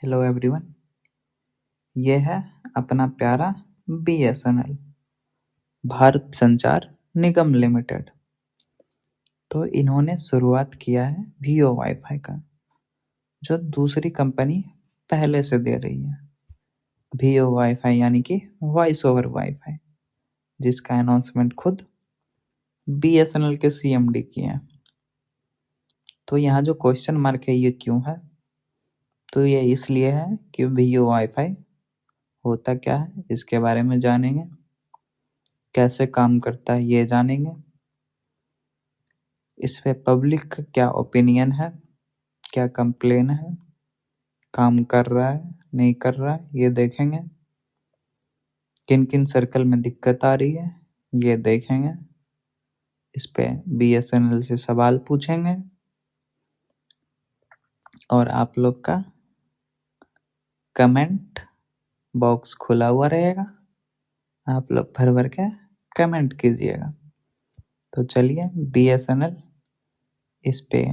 Hello everyone. ये है अपना प्यारा बीएसएनएल भारत संचार निगम लिमिटेड। तो इन्होंने शुरुआत किया है वीओ वाईफाई का, जो दूसरी कंपनी पहले से दे रही है। वीओ वाईफाई यानी कि वॉइस ओवर वाईफाई, जिसका अनाउंसमेंट खुद बीएसएनएल के सीएमडी किए हैं। तो यहाँ जो क्वेश्चन मार्क है ये क्यों है? तो ये इसलिए है कि वीओ वाईफाई होता क्या है, इसके बारे में जानेंगे। कैसे काम करता है ये जानेंगे। इस पे पब्लिक का क्या ओपिनियन है, क्या कंप्लेन है, काम कर रहा है नहीं कर रहा है ये देखेंगे। किन किन सर्कल में दिक्कत आ रही है ये देखेंगे। इस पे बीएसएनएल से सवाल पूछेंगे और आप लोग का कमेंट बॉक्स खुला हुआ रहेगा। आप लोग भर भर के कमेंट कीजिएगा। तो चलिए बीएसएनएल इस पे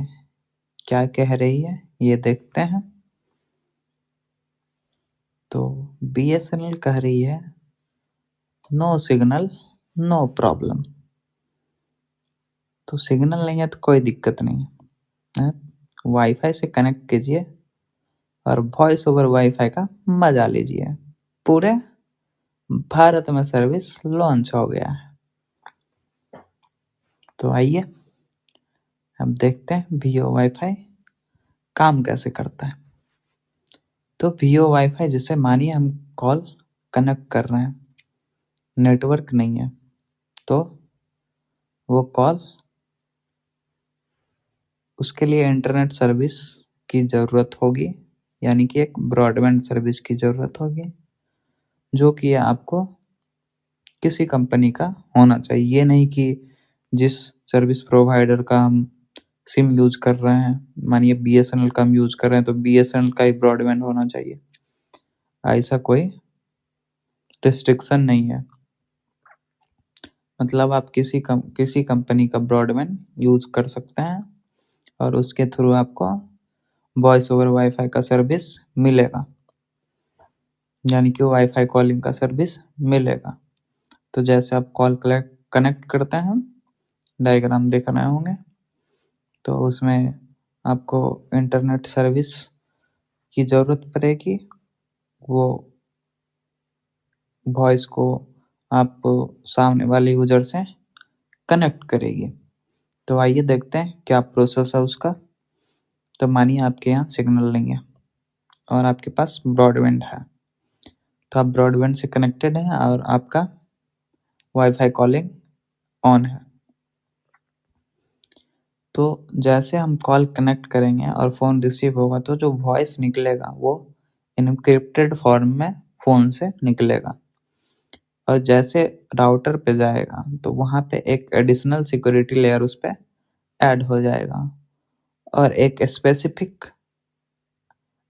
क्या कह रही है ये देखते हैं। तो बीएसएनएल कह रही है नो सिग्नल नो प्रॉब्लम। तो सिग्नल नहीं है तो कोई दिक्कत नहीं है, वाईफाई से कनेक्ट कीजिए और वॉइस ओवर वाईफाई का मजा लीजिए। पूरे भारत में सर्विस लॉन्च हो गया है। तो आइए अब देखते हैं वीओ वाईफाई काम कैसे करता है। तो वीओ वाईफाई जैसे मानिए हम कॉल कनेक्ट कर रहे हैं, नेटवर्क नहीं है, तो वो कॉल उसके लिए इंटरनेट सर्विस की ज़रूरत होगी, यानी कि एक ब्रॉडबैंड सर्विस की ज़रूरत होगी, जो कि आपको किसी कंपनी का होना चाहिए। ये नहीं कि जिस सर्विस प्रोवाइडर का हम सिम यूज कर रहे हैं, मानिए बीएसएनएल का हम यूज कर रहे हैं तो बीएसएनएल का ही ब्रॉडबैंड होना चाहिए, ऐसा कोई रिस्ट्रिक्शन नहीं है। मतलब आप किसी कंपनी का ब्रॉडबैंड यूज कर सकते हैं और उसके थ्रू आपको वॉइस ओवर वाईफाई का सर्विस मिलेगा, यानी कि वाईफाई कॉलिंग का सर्विस मिलेगा। तो जैसे आप कॉल कनेक्ट करते हैं, डायग्राम देख रहे होंगे, तो उसमें आपको इंटरनेट सर्विस की ज़रूरत पड़ेगी। वो वॉइस को आप सामने वाले यूजर से कनेक्ट करेगी। तो आइए देखते हैं क्या प्रोसेस है उसका। तो मानिए आपके यहाँ सिग्नल नहीं है और आपके पास ब्रॉडबैंड है, तो आप ब्रॉडबैंड से कनेक्टेड हैं और आपका वाईफाई कॉलिंग ऑन है। तो जैसे हम कॉल कनेक्ट करेंगे और फ़ोन रिसीव होगा तो जो वॉइस निकलेगा वो इनक्रिप्टेड फॉर्म में फ़ोन से निकलेगा और जैसे राउटर पे जाएगा तो वहाँ पे एक एडिशनल सिक्योरिटी लेयर उस पर ऐड हो जाएगा और एक स्पेसिफिक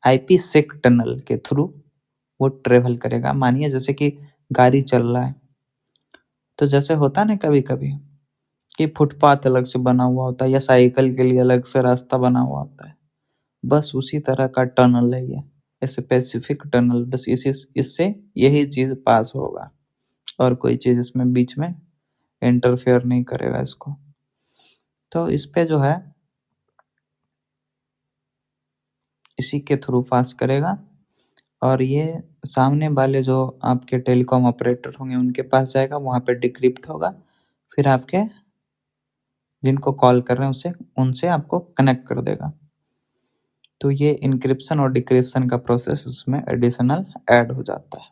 आईपी सेक टनल के थ्रू वो ट्रेवल करेगा। मानिए जैसे कि गाड़ी चल रहा है, तो जैसे होता है ना कभी कभी कि फुटपाथ अलग से बना हुआ होता है या साइकिल के लिए अलग से रास्ता बना हुआ होता है, बस उसी तरह का टनल है ये स्पेसिफिक टनल। बस इससे यही चीज पास होगा और कोई चीज इसमें बीच में इंटरफेयर नहीं करेगा इसको। तो इस पे जो है इसी के थ्रू पास करेगा और ये सामने वाले जो आपके टेलीकॉम ऑपरेटर होंगे उनके पास जाएगा, वहाँ पे डिक्रिप्ट होगा, फिर आपके जिनको कॉल कर रहे हैं उसे उनसे आपको कनेक्ट कर देगा। तो ये इंक्रिप्शन और डिक्रिप्शन का प्रोसेस उसमें एडिशनल ऐड हो जाता है,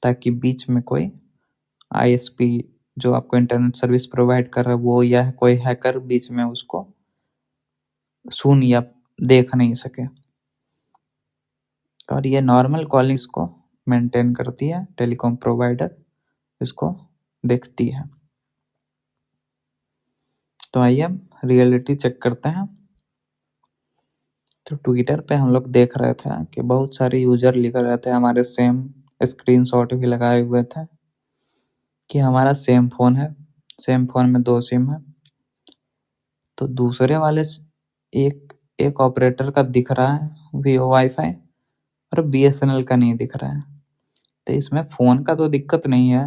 ताकि बीच में कोई आईएसपी जो आपको इंटरनेट सर्विस प्रोवाइड कर रहा है वो या कोई हैकर बीच में उसको सुन या देख नहीं सके। और ये नॉर्मल कॉलिंग्स को मेंटेन करती है, टेलीकॉम प्रोवाइडर इसको देखती है। तो आइए हम रियलिटी चेक करते हैं। तो ट्विटर पे हम लोग देख रहे थे कि बहुत सारे यूजर लिख रहे थे, हमारे सेम स्क्रीनशॉट भी लगाए हुए थे कि हमारा सेम फोन है, सेम फोन में 2 सिम है। तो दूसरे वाले एक एक ऑपरेटर का दिख रहा है वीओ वाईफाई और BSNL का नहीं दिख रहा है। तो इसमें फ़ोन का तो दिक्कत नहीं है,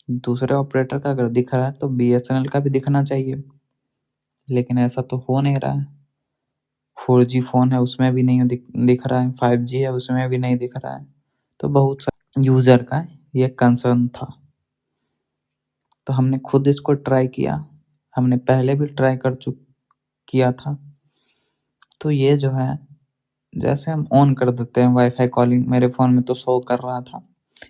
दूसरे ऑपरेटर का अगर दिख रहा है तो BSNL का भी दिखना चाहिए, लेकिन ऐसा तो हो नहीं रहा है। 4G फ़ोन है उसमें भी नहीं दिख रहा है, 5G है उसमें भी नहीं दिख रहा है। तो बहुत सारे यूज़र का ये कंसर्न था, तो हमने खुद इसको ट्राई किया, हमने पहले भी ट्राई किया था। तो ये जो है, जैसे हम ऑन कर देते हैं वाईफाई कॉलिंग, मेरे फ़ोन में तो शो कर रहा था,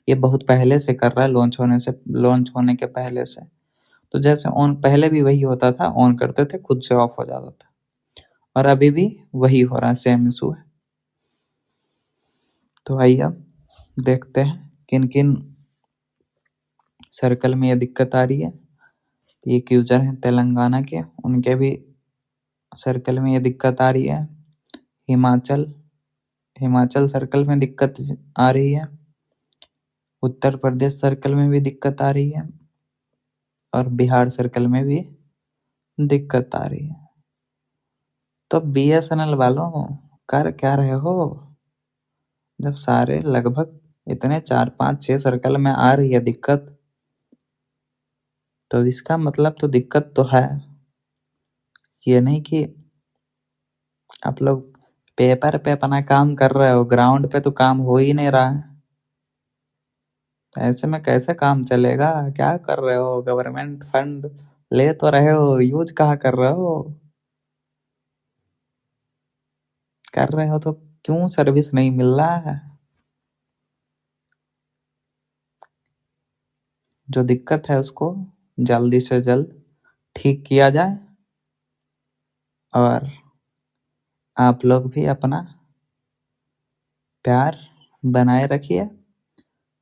ये बहुत पहले से कर रहा है, लॉन्च होने के पहले से। तो जैसे ऑन पहले भी वही होता था, ऑन करते थे खुद से ऑफ हो जाता था, और अभी भी वही हो रहा है, सेम इशू है। तो आइए अब देखते हैं किन किन सर्कल में ये दिक्कत आ रही है। एक यूज़र हैं तेलंगाना के, उनके भी सर्कल में ये दिक्कत आ रही है। हिमाचल सर्कल में दिक्कत आ रही है, उत्तर प्रदेश सर्कल में भी दिक्कत आ रही है, और बिहार सर्कल में भी दिक्कत आ रही है। तो BSNL वालों, कर क्या रहे हो? जब सारे लगभग इतने 4 5 6 सर्कल में आ रही है दिक्कत, तो इसका मतलब तो दिक्कत तो है। ये नहीं कि आप लोग पेपर पे अपना काम कर रहे हो, ग्राउंड पे तो काम हो ही नहीं रहा है। ऐसे में कैसे काम चलेगा? क्या कर रहे हो? गवर्नमेंट फंड ले तो रहे हो, यूज कहाँ कर रहे हो? कर रहे हो तो क्यों सर्विस नहीं मिल रहा है? जो दिक्कत है उसको जल्दी से जल्द ठीक किया जाए, और आप लोग भी अपना प्यार बनाए रखिए,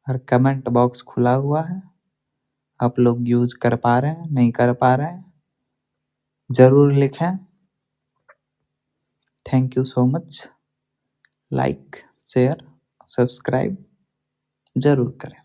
और कमेंट बॉक्स खुला हुआ है। आप लोग यूज कर पा रहे हैं, नहीं कर पा रहे हैं, जरूर लिखें। Thank you so much. Like, share, subscribe जरूर करें।